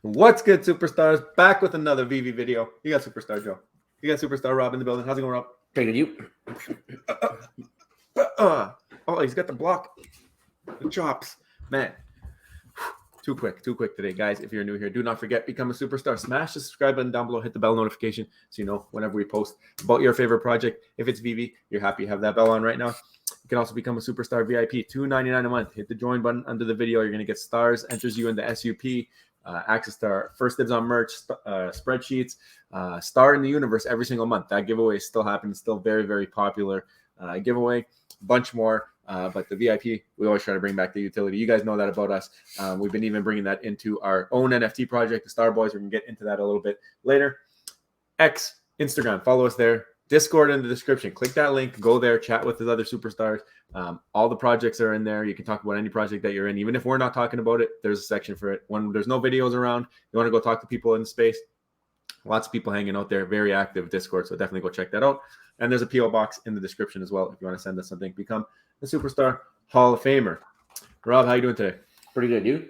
What's good, superstars? Back with another Veve video. You got Superstar Joe. You got Superstar Rob in the building. How's it going, Rob? Great, and you? Oh, he's got the block. The chops. Man. Too quick today, guys. If you're new here, do not forget, become a superstar. Smash the subscribe button down below. Hit the bell notification so you know whenever we post about your favorite project. If it's Veve, you're happy you have that bell on right now. You can also become a superstar VIP, $2.99 a month. Hit the join button under the video. You're going to get stars, enters you in the SUP, access to our first dibs on merch, spreadsheets, star in the universe every single month. That giveaway is still happening, still very, very popular giveaway. Bunch more. But the VIP, we always try to bring back the utility. You guys know that about us. We've been even bringing that into our own NFT project, the Star Boys. We can get into that a little bit later. X, Instagram, follow us there. Discord in the description. Click that link. Go there. Chat with the other superstars. All the projects are in there. You can talk about any project that you're in. Even if we're not talking about it, there's a section for it. When there's no videos around, you want to go talk to people in the space. Lots of people hanging out there. Very active Discord, so definitely go check that out. And there's a P.O. box in the description as well if you want to send us something. Become the Superstar Hall of Famer. Rob, how you doing today? Pretty good, dude.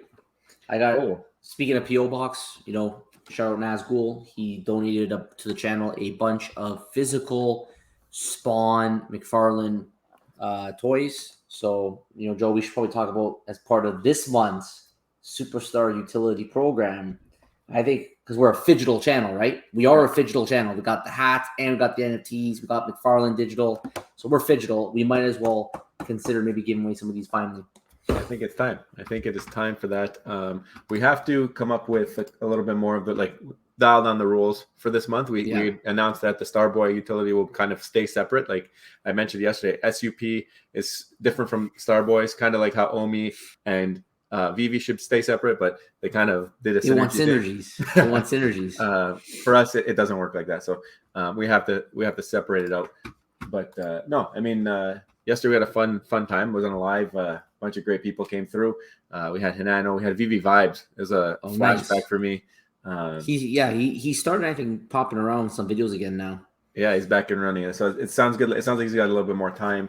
I got, speaking of P.O. box, you know, shout out Nazgul. He donated up to the channel a bunch of physical Spawn McFarlane toys. So, you know, Joe, we should probably talk about as part of this month's Superstar Utility Program. I think because we're a phygital channel, right? We are a phygital channel. We got the hats and we got the NFTs. We got McFarlane Digital. So we're phygital. We might as well consider maybe giving away some of these finally. I think it's time. I think it is time for that. We have to come up with a little bit more of the, like, dial down the rules for this month. We announced that the Starboy utility will kind of stay separate. Like I mentioned yesterday, SUP is different from Starboys, kind of like how Omi and Veve should stay separate, but they kind of did a synergies. They want synergies. For us, it doesn't work like that. So we have to separate it out. But no, I mean, yesterday we had a fun time. It was on a live. Bunch of great people came through. We had Hinano. We had Veve Vibes. It was a flashback for me. He started, I think, popping around some videos again now. Yeah, he's back and running. So it sounds good. It sounds like he's got a little bit more time.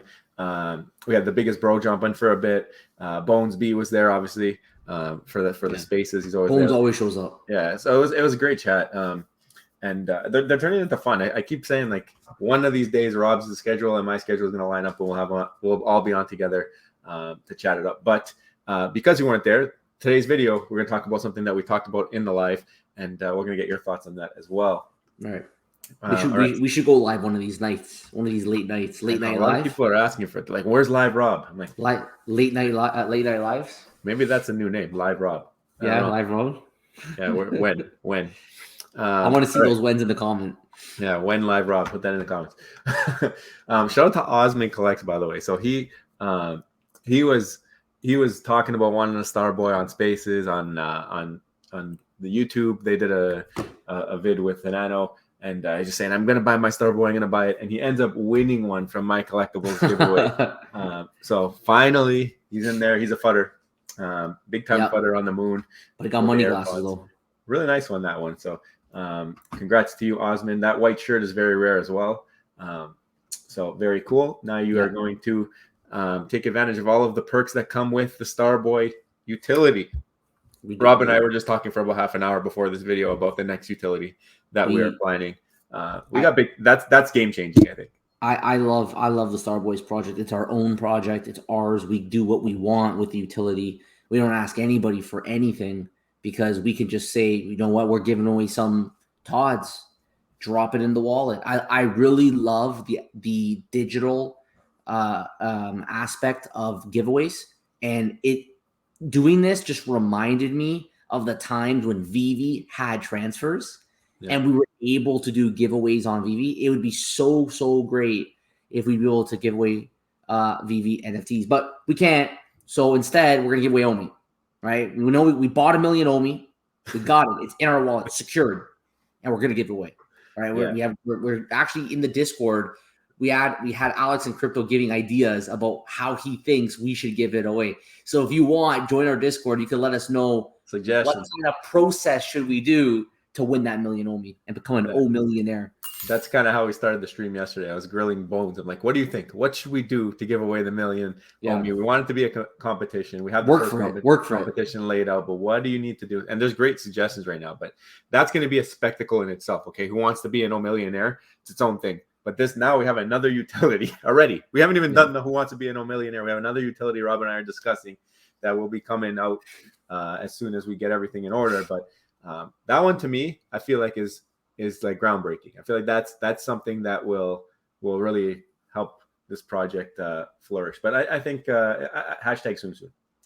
We had the biggest bro jumping for a bit. Bones B was there, obviously, for the spaces. He's always Bones there. always shows up. Yeah, so it was a great chat. And they're turning into fun. I keep saying, like, one of these days, Rob's schedule and my schedule is going to line up, and we'll all be on together to chat it up. But because you weren't there, today's video, we're going to talk about something that we talked about in the live, and we're going to get your thoughts on that as well. All right. We should go live one of these nights, one of these late nights, late night live. A lot of people are asking for it. Like, where's Live Rob? I'm like, late night lives. Maybe that's a new name, Live Rob. Yeah, Live Rob. Yeah, when? I want to see those wins in the comment. Yeah, when Live Rob, put that in the comments. Shout out to Osmond Collect, by the way. So he was talking about wanting a Starboy on Spaces on the YouTube. They did a vid with Hinano. And he's just saying, I'm going to buy my Starboy. I'm going to buy it. And he ends up winning one from my collectibles giveaway. So finally, he's in there. He's a fudder. Big time fudder on the moon. But he got money glasses, though. Really nice one, that one. So congrats to you, Osmond. That white shirt is very rare as well. So very cool. Now you are going to take advantage of all of the perks that come with the Starboy utility. Rob and I were just talking for about half an hour before this video about the next utility that we are planning. We got big. That's game changing, I think. I love the Starboys project. It's our own project. It's ours. We do what we want with the utility. We don't ask anybody for anything because we can just say, you know what, we're giving away some Todds. Drop it in the wallet. I really love the digital aspect of giveaways, and doing this just reminded me of the times when Veve had transfers and we were able to do giveaways on Veve. It would be so great if we'd be able to give away Veve NFTs, but we can't. So instead, we're going to give away Omi, right? We know we bought 1 million Omi. We got it. It's in our wallet, secured, and we're going to give it away. All right. We're actually in the Discord. We had Alex and Crypto giving ideas about how he thinks we should give it away. So if you want, join our Discord. You can let us know suggestions. What kind of process should we do to win that 1 million Omi and become an millionaire. That's kind of how we started the stream yesterday. I was grilling Bones. I'm like, what do you think? What should we do to give away the million? Yeah. We want it to be a competition. We have the Work first for it. Work for competition laid out, but what do you need to do? And there's great suggestions right now, but that's going to be a spectacle in itself. Okay. Who wants to be an millionaire? It's its own thing. But this now we have another utility already. We haven't even done the Who Wants to Be a Millionaire. We have another utility Rob and I are discussing that will be coming out as soon as we get everything in order. But that one to me, I feel like is like groundbreaking. I feel like that's something that will really help this project flourish. But I think hashtag soon.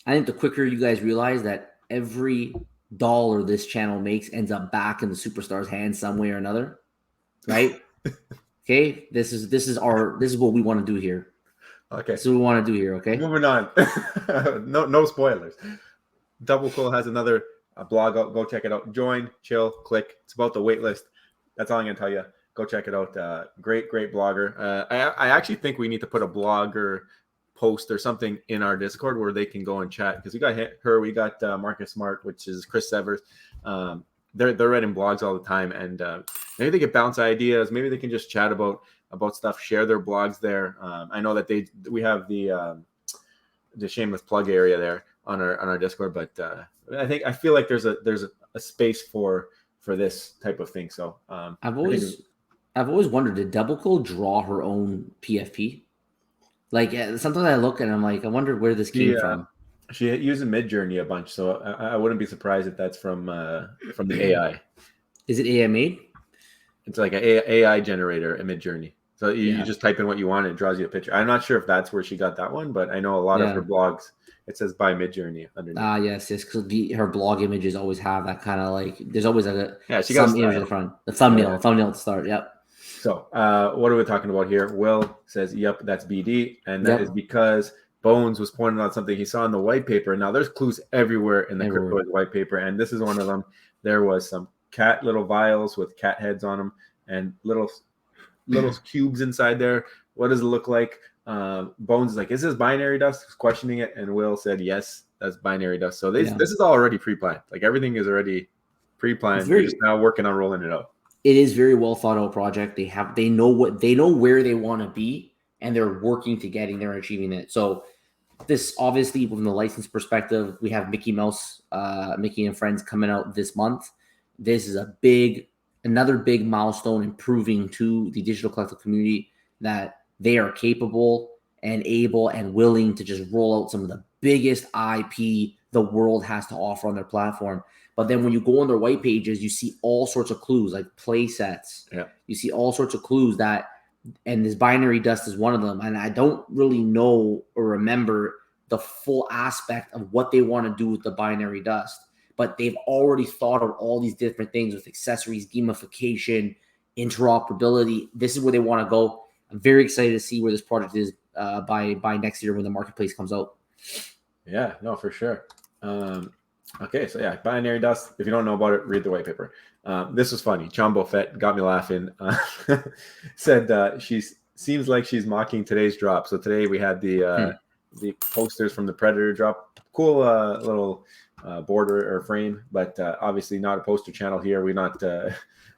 I think the quicker you guys realize that every dollar this channel makes ends up back in the superstar's hands some way or another, right? Okay, this is what we want to do here. Okay, this is what we want to do here. Okay, moving on. no spoilers. Double Cool has another blog out. Go check it out. Join, chill, click. It's about the wait list. That's all I'm gonna tell you. Go check it out. Great blogger. I actually think we need to put a blogger post or something in our Discord where they can go and chat, because we got her, we got Marcus Smart, which is Chris Severs. They're writing blogs all the time, and maybe they can bounce ideas. Maybe they can just chat about stuff, share their blogs there. I know that we have the shameless plug area there on our Discord, but I feel like there's a space for this type of thing. So I've always wondered, did Double Cool draw her own PFP? Like sometimes I look and I'm like, I wonder where this came from. She uses Midjourney a bunch, so I wouldn't be surprised if that's from the AI. Is it AI made? It's like an AI generator in Midjourney. So you just type in what you want and it draws you a picture. I'm not sure if that's where she got that one, but I know a lot of her blogs, it says by Midjourney underneath. Yes, because her blog images always have that kind of like, there's always like she got some image in the front. The thumbnail at the start, yep. So what are we talking about here? Will says, yep, that's BD. And that is because Bones was pointing out something he saw in the white paper. Now there's clues everywhere in the Cryptoid white paper, and this is one of them. There was some little vials with cat heads on them and little cubes inside there. What does it look like? Bones is like, is this binary dust? He's questioning it, and Will said, yes, that's binary dust. So this is all already pre-planned. Like everything is already pre-planned. They're just now working on rolling it out. It is very well thought out project. They know where they want to be, and they're working to getting there and achieving it. So this obviously, from the license perspective, we have Mickey Mouse, Mickey and Friends coming out this month. This is another big milestone in proving to the digital collectible community that they are capable and able and willing to just roll out some of the biggest IP the world has to offer on their platform. But then when you go on their white pages, you see all sorts of clues like play sets. Yeah. You see all sorts of clues and this binary dust is one of them. And I don't really know or remember the full aspect of what they want to do with the binary dust. But they've already thought of all these different things with accessories, gamification, interoperability. This is where they want to go. I'm very excited to see where this project is by next year when the marketplace comes out. Yeah, no, for sure. Okay, so binary dust. If you don't know about it, read the white paper. This was funny. John Buffett got me laughing. Said she seems like she's mocking today's drop. So today we had the posters from the Predator drop. Cool little border or frame, but obviously not a poster channel here. We're not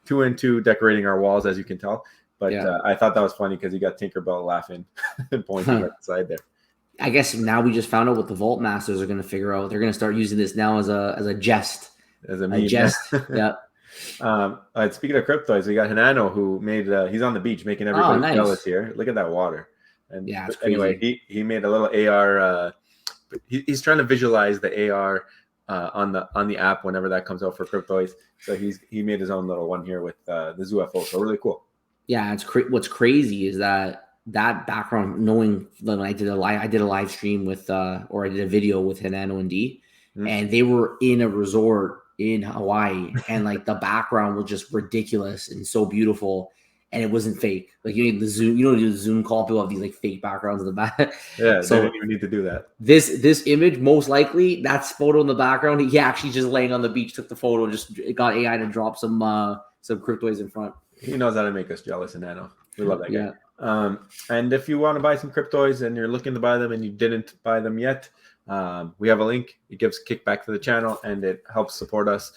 too into decorating our walls, as you can tell. But I thought that was funny because you got Tinkerbell laughing and pointing at the side there. I guess now we just found out what the Vault Masters are going to figure out. They're going to start using this now as a jest. As a meme. Jest. Yeah. Speaking of cryptoids, we got Hanano who made he's on the beach making everybody jealous here. Look at that water. And anyway, he made a little AR. He's trying to visualize the AR on the app whenever that comes out for cryptoids. So he made his own little one here with the ZooFO. So really cool. Yeah, what's crazy is that background, knowing that I did a live stream with or I did a video with Hanano and D, and they were in a resort in Hawaii, and like the background was just ridiculous and so beautiful, and it wasn't fake. Like you need the Zoom, you don't do the Zoom call. People have these like fake backgrounds in the back. Yeah, so they didn't even need to do that. This image, most likely, that's photo in the background. He actually just laying on the beach, took the photo, just got AI to drop some cryptoids in front. He knows how to make us jealous, Hanano. We love that guy. Yeah. And if you want to buy some cryptoids and you're looking to buy them and you didn't buy them yet, we have a link. It gives kickback to the channel and it helps support us.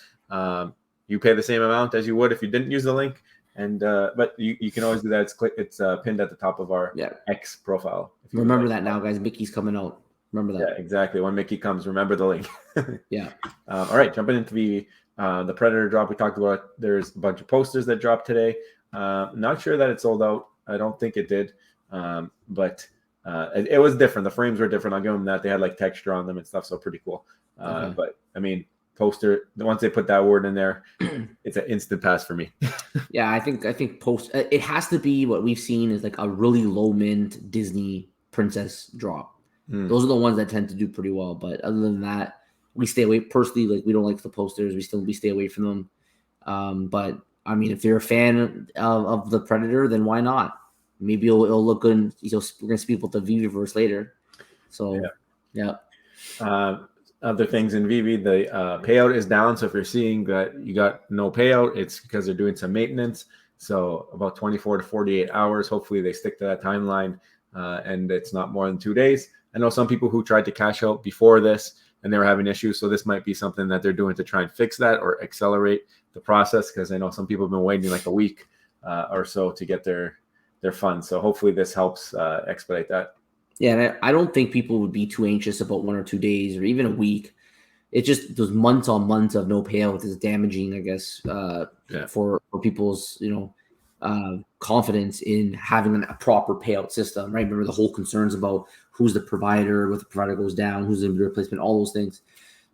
You pay the same amount as you would if you didn't use the link, And but you can always do that. It's pinned at the top of our X profile. Remember that now, guys. Mickey's coming out. Remember that. Yeah, exactly. When Mickey comes, remember the link. Yeah. All right, jumping into the Predator drop we talked about. There's a bunch of posters that dropped today. Not sure that it sold out. I don't think it did. But it was different. The frames were different. I'll give them that. They had like texture on them and stuff, so pretty cool. But I mean, poster. Once they put that word in there, it's an instant pass for me. Yeah, I think it has to be what we've seen is like a really low mint Disney princess drop. Those are the ones that tend to do pretty well. But other than that, we stay away. Personally, like we don't like the posters. We stay away from them. But I mean, if you're a fan of the Predator, then why not? Maybe it'll look good. And we're gonna speak about the Veveverse later. So yeah. Other things in Veve, the payout is down. So if you're seeing that you got no payout, it's because they're doing some maintenance. So about 24 to 48 hours. Hopefully they stick to that timeline, and it's not more than 2 days. I know some people who tried to cash out before this and they were having issues. So this might be something that they're doing to try and fix that or accelerate the process, because I know some people have been waiting like a week or so to get their funds. So hopefully this helps expedite that. Yeah, and I don't think people would be too anxious about 1 or 2 days or even a week. It's just those months on months of no payout is damaging, I guess, for people's confidence in having a proper payout system, right? Remember the whole concerns about who's the provider, what the provider goes down, who's the replacement, all those things.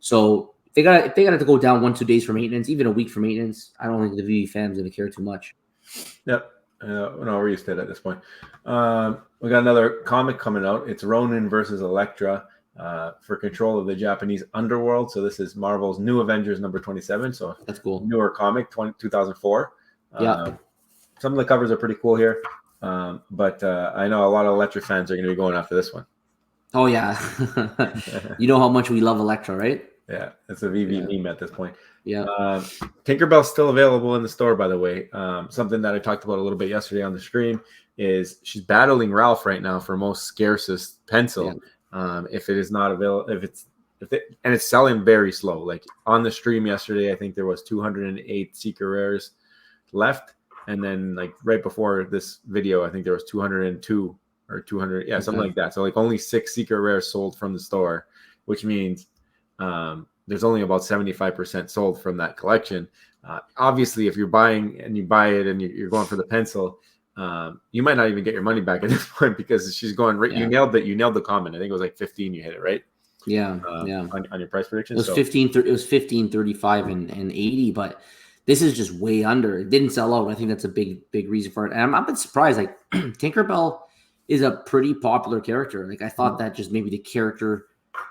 So if they got to go down 1-2 days for maintenance, even a week for maintenance, I don't think the Veve fans going to care too much. Yep. No, we're used to it at this point. We got another comic coming out. It's Ronin versus Elektra for control of the Japanese underworld. So this is Marvel's New Avengers number 27. So that's cool. Newer comic, 2004. Yeah. Some of the covers are pretty cool here. But I know a lot of Elektra fans are going to be going after this one. Oh, yeah. You know how much we love Elektra, right? Yeah, it's a Veve meme at this point. Yeah. Tinkerbell's still available in the store, by the way. Something that I talked about a little bit yesterday on the stream is she's battling Ralph right now for most scarcest pencil. If it is not available, and it's selling very slow. Like on the stream yesterday, I think there was 208 secret rares left, and then like right before this video, I think there was 202 or 200, something like that. So like only 6 secret rares sold from the store, which means there's only about 75% sold from that collection. Obviously, if you're buying and you buy it and you're going for the pencil, you might not even get your money back at this point, because she's going right. You nailed it. You nailed the comment. I think it was like 15. You hit it right. Yeah. On your price prediction. It was 15. It was 15, 35, and 80. But this is just way under. It didn't sell out. I think that's a big reason for it. And I'm a bit surprised. Like Tinkerbell is a pretty popular character. Like I thought that just maybe the character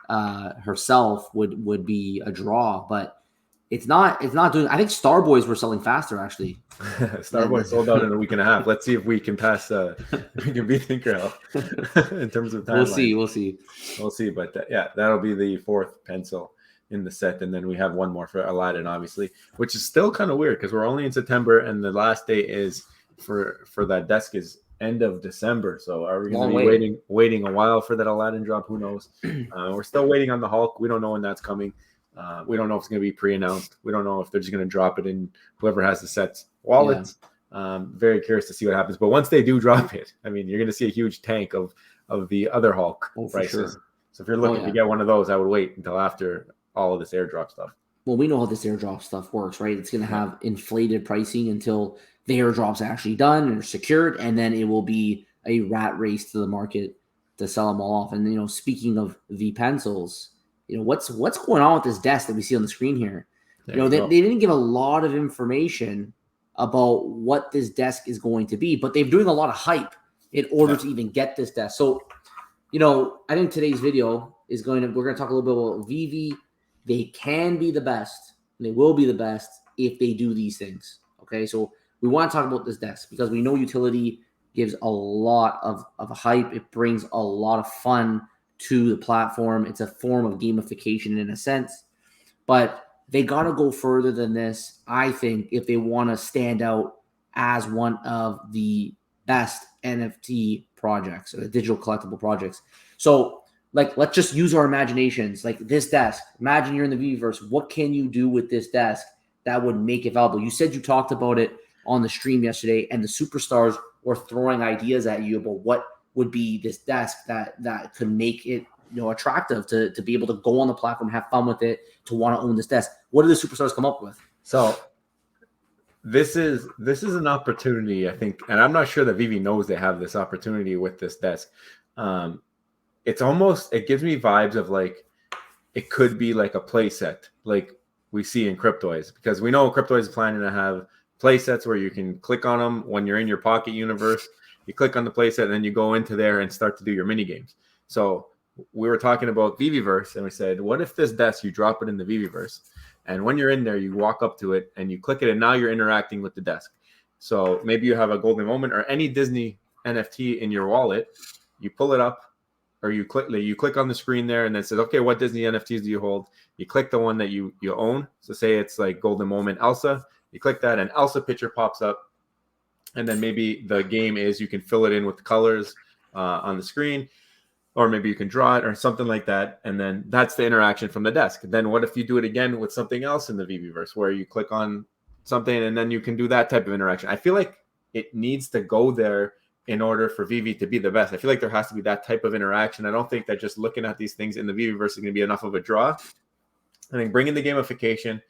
herself would be a draw, but it's not doing. I think Starboys were selling faster actually. Starboy sold out in a week and a half. Let's see if we can pass we can beat Tinkerbell in terms of timeline. We'll see, but that'll be the 4th pencil in the set, and then we have one more for Aladdin, obviously, which is still kind of weird because we're only in September and the last day is for that desk is end of December. So are we going to be waiting a while for that Aladdin drop? Who knows? We're still waiting on the Hulk. We don't know when that's coming. We don't know if it's going to be pre-announced. We don't know if they're just going to drop it in whoever has the sets wallets. Very curious to see what happens. But once they do drop it, I mean, you're going to see a huge tank of the other Hulk prices. Sure. So if you're looking to get one of those, I would wait until after all of this airdrop stuff. Well, we know how this airdrop stuff works, right? It's going to have inflated pricing until the airdrop's actually done and secured, and then it will be a rat race to the market to sell them all off. And speaking of the pencils, what's going on with this desk that we see on the screen here? They didn't give a lot of information about what this desk is going to be, but they're doing a lot of hype in order to even get this desk. So, I think today's video is we're going to talk a little bit about Veve. They can be the best. And they will be the best if they do these things. Okay, so we want to talk about this desk because we know utility gives a lot of hype. It brings a lot of fun to the platform. It's a form of gamification in a sense, but they got to go further than this, I think, if they want to stand out as one of the best NFT projects, or digital collectible projects. So, let's just use our imaginations. Like this desk, imagine you're in the Veveverse. What can you do with this desk that would make it valuable? You said you talked about it on the stream yesterday, and the superstars were throwing ideas at you about what would be this desk that could make it attractive to be able to go on the platform, have fun with it, to want to own this desk. What did the superstars come up with? So this is an opportunity, I think, and I'm not sure that Veve knows they have this opportunity with this desk. It gives me vibes of like it could be like a playset, like we see in Cryptoids, because we know Cryptoids is planning to have playsets where you can click on them when you're in your Pocket universe. You click on the playset and then you go into there and start to do your mini games. So we were talking about Veveverse, and we said, what if this desk, you drop it in the Veveverse, and when you're in there, you walk up to it and you click it, and now you're interacting with the desk. So maybe you have a golden moment or any Disney NFT in your wallet. You pull it up, or you click on the screen there, and then it says, okay, what Disney NFTs do you hold? You click the one that you own. So say it's like Golden Moment Elsa. You click that, and Elsa picture pops up. And then maybe the game is you can fill it in with colors on the screen, or maybe you can draw it or something like that. And then that's the interaction from the desk. Then what if you do it again with something else in the Veveverse, where you click on something and then you can do that type of interaction? I feel like it needs to go there in order for Veve to be the best. I feel like there has to be that type of interaction. I don't think that just looking at these things in the Veveverse is going to be enough of a draw. I think bringing the gamification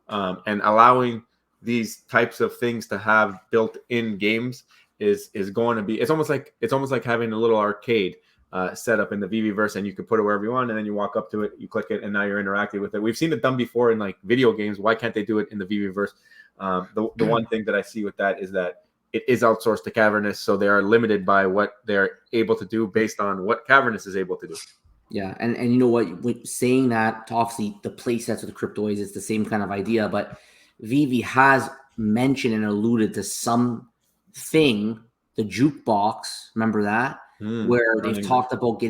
and allowing these types of things to have built-in games is going to be. It's almost like having a little arcade set up in the Veveverse, and you can put it wherever you want, and then you walk up to it, you click it, and now you're interacting with it. We've seen it done before in like video games. Why can't they do it in the Veveverse? The one thing that I see with that is that it is outsourced to Cavernous, so they are limited by what they're able to do based on what Cavernous is able to do. Yeah, and you know what? Saying that, obviously the play sets of the Cryptoids is the same kind of idea, but Veve has mentioned and alluded to something, the jukebox. Remember that? Where they've talked about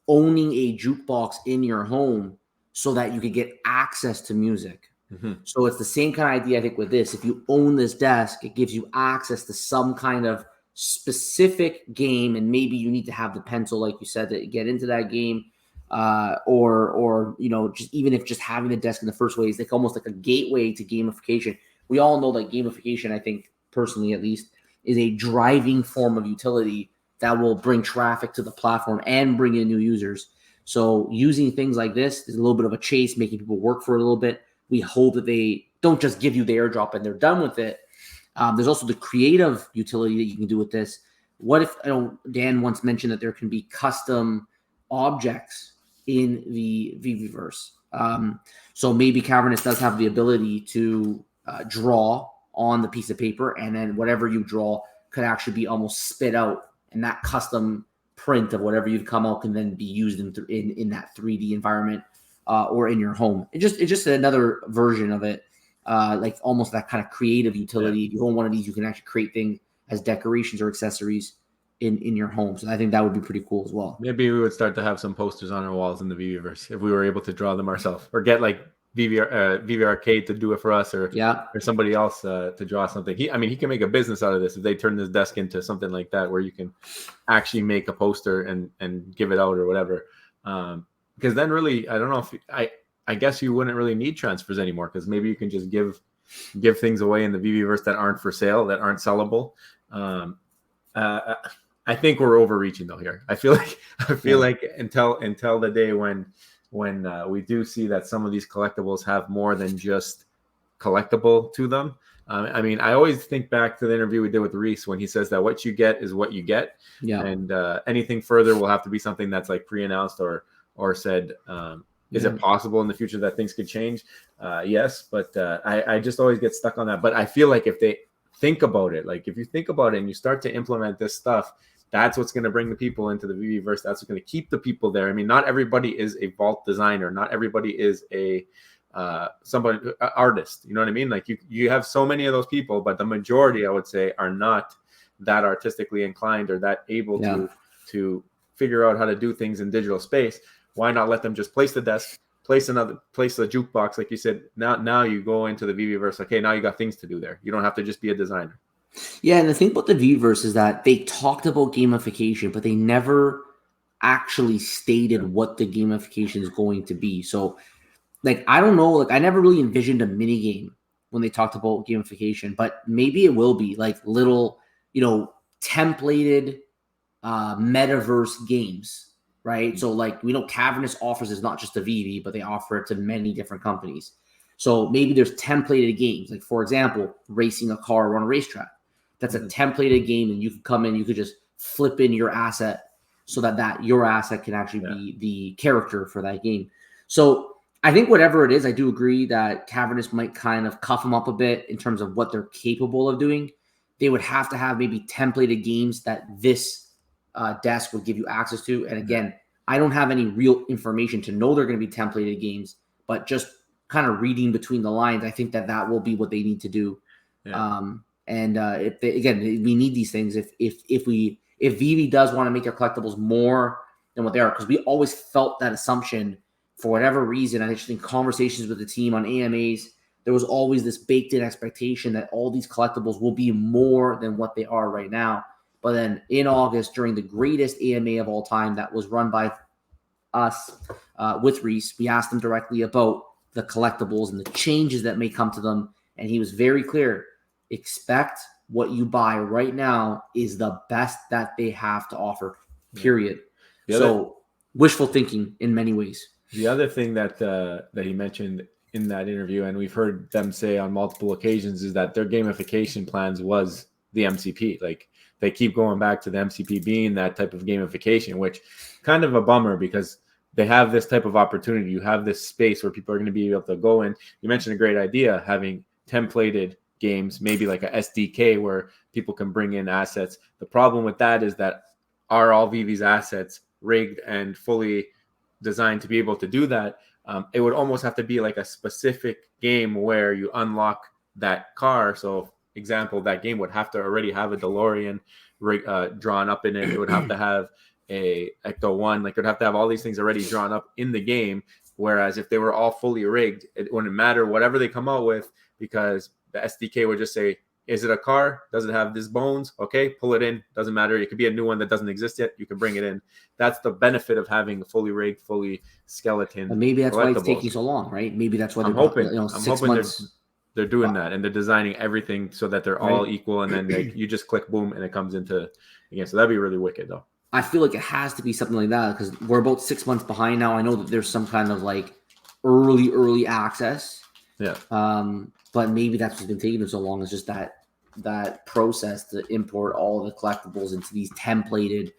owning a jukebox in your home so that you could get access to music. So it's the same kind of idea, I think, with this. If you own this desk, it gives you access to some kind of specific game, and maybe you need to have the pencil, like you said, to get into that game, or just even if just having the desk in the first way is like almost like a gateway to gamification. We all know that gamification, I think personally at least, is a driving form of utility that will bring traffic to the platform and bring in new users. So using things like this is a little bit of a chase, making people work for a little bit. We hope that they don't just give you the airdrop and they're done with it. There's also the creative utility that you can do with this. What if, Dan once mentioned that there can be custom objects in the Veveverse. So maybe Cavernous does have the ability to draw on the piece of paper, and then whatever you draw could actually be almost spit out, and that custom print of whatever you've come out can then be used in that 3D environment or in your home. It's just another version of it. Like almost that kind of creative utility. If you own one of these, you can actually create things as decorations or accessories in your home. So I think that would be pretty cool as well. Maybe we would start to have some posters on our walls in the Veveverse if we were able to draw them ourselves, or get like Veve Arcade to do it for us, or somebody else to draw something. He can make a business out of this if they turn this desk into something like that, where you can actually make a poster and give it out or whatever. Because then really, I don't know if I guess you wouldn't really need transfers anymore, because maybe you can just give things away in the Veveverse that aren't for sale, that aren't sellable. I think we're overreaching though here. I feel like until the day when we do see that some of these collectibles have more than just collectible to them. I always think back to the interview we did with Reese when he says that what you get is what you get. Yeah. And anything further will have to be something that's like pre-announced or said. Is it possible in the future that things could change? Yes, but I just always get stuck on that. But I feel like if they think about it, like if you think about it and you start to implement this stuff, that's what's going to bring the people into the Veveverse. That's what's going to keep the people there. I mean, not everybody is a vault designer. Not everybody is a artist. You know what I mean? Like you have so many of those people, but the majority, I would say, are not that artistically inclined or that able to figure out how to do things in digital space. Why not let them just place the desk, place the jukebox, like you said. Now you go into the Veveverse. Okay, now you got things to do there. You don't have to just be a designer. Yeah, and the thing about the Veveverse is that they talked about gamification, but they never actually stated what the gamification is going to be. So, like, I don't know. Like, I never really envisioned a mini game when they talked about gamification, but maybe it will be like little, templated metaverse games, right? So like we know Cavernous offers is not just a Veve, but they offer it to many different companies. So maybe there's templated games, like for example, racing a car on a racetrack. That's a templated game, and you could come in, you could just flip in your asset so that your asset can actually be the character for that game. So I think whatever it is, I do agree that Cavernous might kind of cuff them up a bit in terms of what they're capable of doing. They would have to have maybe templated games that this desk would give you access to. And again, I don't have any real information to know they're going to be templated games, but just kind of reading between the lines, I think that will be what they need to do. Yeah. We need these things. If Veve does want to make their collectibles more than what they are, because we always felt that assumption for whatever reason. I just think conversations with the team on AMAs, there was always this baked in expectation that all these collectibles will be more than what they are right now. But then in August, during the greatest AMA of all time that was run by us with Reese, we asked him directly about the collectibles and the changes that may come to them. And he was very clear. Expect what you buy right now is the best that they have to offer, period. So wishful thinking in many ways. The other thing that he mentioned in that interview, and we've heard them say on multiple occasions, is that their gamification plans was the MCP. Like they keep going back to the MCP being that type of gamification, which kind of a bummer because they have this type of opportunity. You have this space where people are going to be able to go in. You mentioned a great idea, having templated games, maybe like a SDK where people can bring in assets. The problem with that is that are all Veve's assets rigged and fully designed to be able to do that? It would almost have to be like a specific game where you unlock that car. So example, that game would have to already have a DeLorean drawn up in it. It would have to have a Ecto 1, like it would have to have all these things already drawn up in the game. Whereas if they were all fully rigged, it wouldn't matter whatever they come out with, because the SDK would just say, is it a car? Does it have these bones? Okay, pull it in. Doesn't matter. It could be a new one that doesn't exist yet. You can bring it in. That's the benefit of having a fully rigged, fully skeleton. And maybe that's why it's taking so long, right? Maybe that's why I'm hoping 6 months. They're doing that, and they're designing everything so that they're all equal, and then you just click boom and it comes into again. So that'd be really wicked, though. I feel like it has to be something like that because we're about 6 months behind now. I know that there's some kind of like early access. Yeah. But maybe that's what's been taking them so long. It's just that process to import all the collectibles into these templated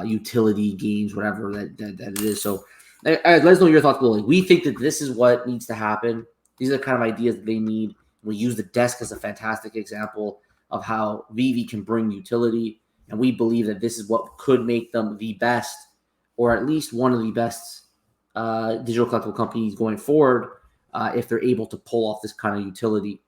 utility games, whatever that it is. So let us know your thoughts below. Like, we think that this is what needs to happen. These are the kind of ideas that they need. We use the desk as a fantastic example of how Veve can bring utility. And we believe that this is what could make them the best, or at least one of the best digital collectible companies going forward if they're able to pull off this kind of utility.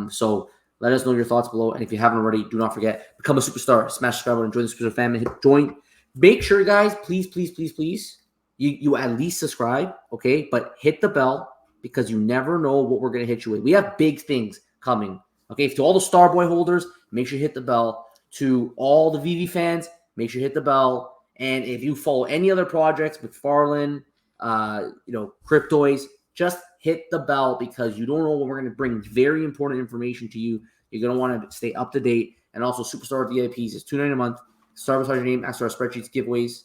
So let us know your thoughts below. And if you haven't already, do not forget, become a superstar, smash subscribe button, join the superstar family, hit join. Make sure, guys, please, you at least subscribe, okay? But hit the bell because you never know what we're going to hit you with. We have big things coming, okay? To all the Starboy holders, make sure you hit the bell. To all the Veve fans, make sure you hit the bell. And if you follow any other projects, McFarlane, Cryptoids, just hit the bell because you don't know when we're going to bring very important information to you. You're going to want to stay up to date. And also, Superstar VIPs is $2.99 a month. Start with your name, access our spreadsheets, giveaways.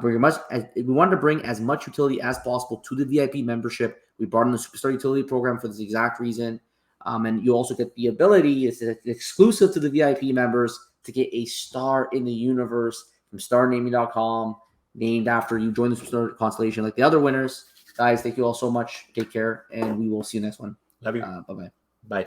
We wanted to bring as much utility as possible to the VIP membership. We brought in the Superstar Utility Program for this exact reason. And you also get the ability, it's exclusive to the VIP members, to get a star in the universe from starnaming.com, named after you join the Superstar Constellation like the other winners. Guys, thank you all so much. Take care, and we will see you next one. Love you. Bye-bye. Bye.